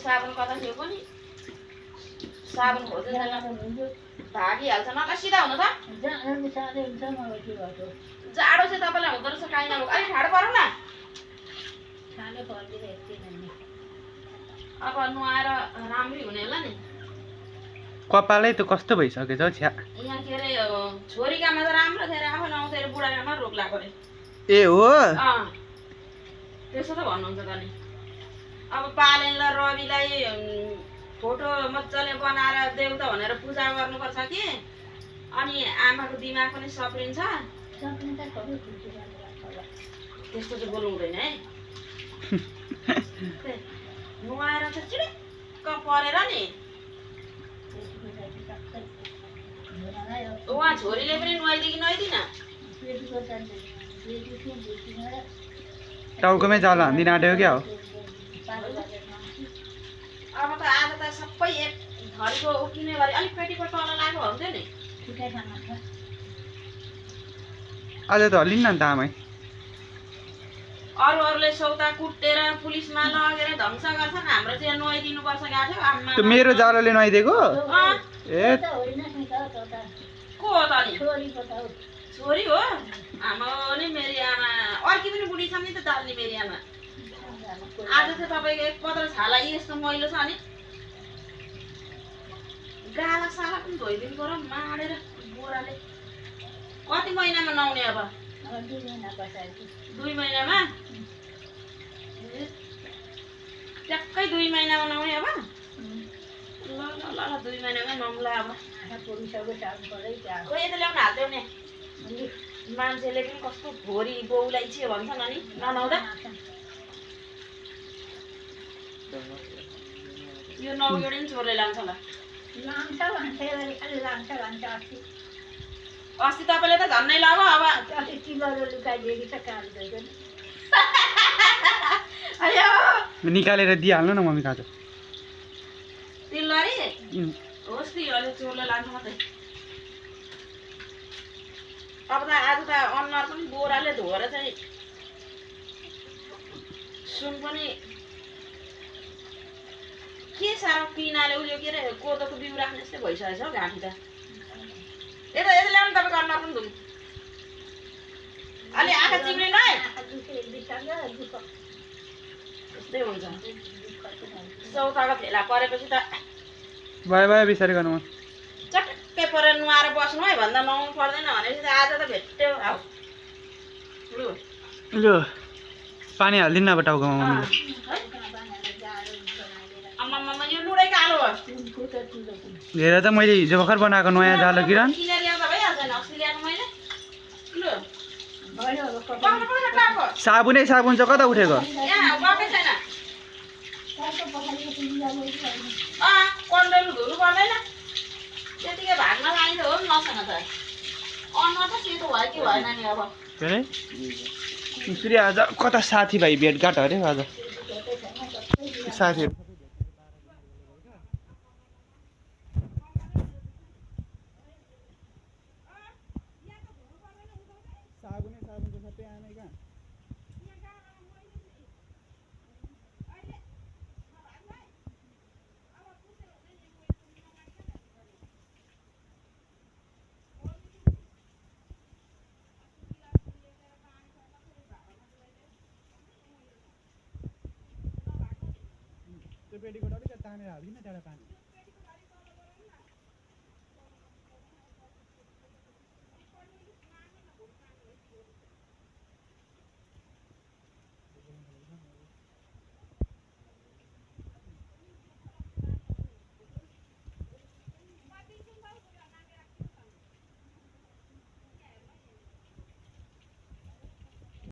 साबुन कता थियो पनि साबुन खोज्दै भागिहाल्छ न सिधा हुनु त जाडो चाहिँ तपाईँलाई हुँदो रहेछ काहीँ नभएको अलिक ठाडो पारौँ न अब नुहाएर राम्रै हुने होला नि कपालै त कस्तो भइसकेछ हौ छ्या यहाँ के अरे छोरीकामा त राम्रो थियो अरे आफू नआउँथ्यो अरे बुढाकामा रोग लाग्यो अरे ए हो त्यसो त भन्नुहुन्छ त नि अब पालेन र रविलाई फोटो मजाले बनाएर देउता भनेर पूजा गर्नुपर्छ कि अनि आमाको दिमाग पनि सप्रिन्छ त्यस्तो चाहिँ बोल्नु हुँदैन है नुहाएर त चिडिक्क परेर नि उहाँ छोरीले पनि नुहाइदियो कि नुहाइदिन टाउकोमै जाल हान्दिन आँट्यो क्या हो अब त आज त सबै एक घरको उक्किने गरी अलिक पेटीको तल लागेको हुन्थ्यो नि आज त हल्लिन्न नि त आमै अरूहरूले सौता कुटेर पुलिसमा लगेर ध्वंस गर्छन् हाम्रो चाहिँ नुहाइदिनुपर्छ गएको थियो आमा त्यो मेरो जालोले नुहाइदिएको ए को हो त नि छोरी हो आमा नि मेरी आमा अर्की पनि बुढी छ नि त दाल्ने मेरी आमा आज चाहिँ तपाईँको एक पत्र छाला यस्तो मैलो छ नि गाला साला पनि धोइदिनु पर्यो माडेर बोराले कति महिनामा नुहाउने अब 2 महिनामा ट्याक्कै 2 महिनामा नुहाउने अब ल ल ल 2 महिनामा नुहाउँला अब खोइ यता ल्याउन हाल्थ्यौ नि मान्छेले पनि कस्तो भोरी बाउलाई चाहिँ भन्छन् अनि ननुहाउँदा यो नौगेडी नि छोरले लान्छ होला अस्ति तपाईँले त झन्नै लग्यो अब निकालेर दिइहाल्नु न मम्मी काँचो तिलरी होस् नि अहिले चोरले लान्छ मात्रै अब त आज त अनुहार पनि बोराले धोएर चाहिँ सुन पनि के साह्रो पिनाले उयो के अरे कोदोको बिउ राख्ने जस्तै भइसकेछ हौ घाँटी त यता यता ल्याउनु तपाईँको अनुहार पनि धुम अलि आँखा चिम्लिनु है त्यस्तै हुन्छ सौताको फेला परेपछि त भयो भयो बिस्तारै गर्नु चटक्कै परेर नुहाएर बस्नु है भन्दा नुहाउनु पर्दैन भनेपछि त आज त भेट्यो आऊ लु पानी हालिदिनु अब टाउकोमा मम्मीले आम्मामा यो लुडै कालो भयो हेर त मैले हिजो भर्खर बनाएको नयाँ जालो किरण किनेर ल्याउँदा भइहाल्छ नि अस्ति ल्याएको मैले लु साबुनै साबुन चाहिँ कता उठेको यहाँ गएकै छैन कन्डोहरू धुनु पर्दैन त्यतिकै भाग्न लागिन्छ हो नसँग त अनुहार त सेतो भयो कि भएन नि अब के अरे फेरि आज कता साथीभाइ भेटघाट अरे आज साथीहरू साबुनै साबुन त सबै आनै कहाँ त्यो पेटीकोट अलिकति तानेर हालिदिनु त्यहाँबाट पानी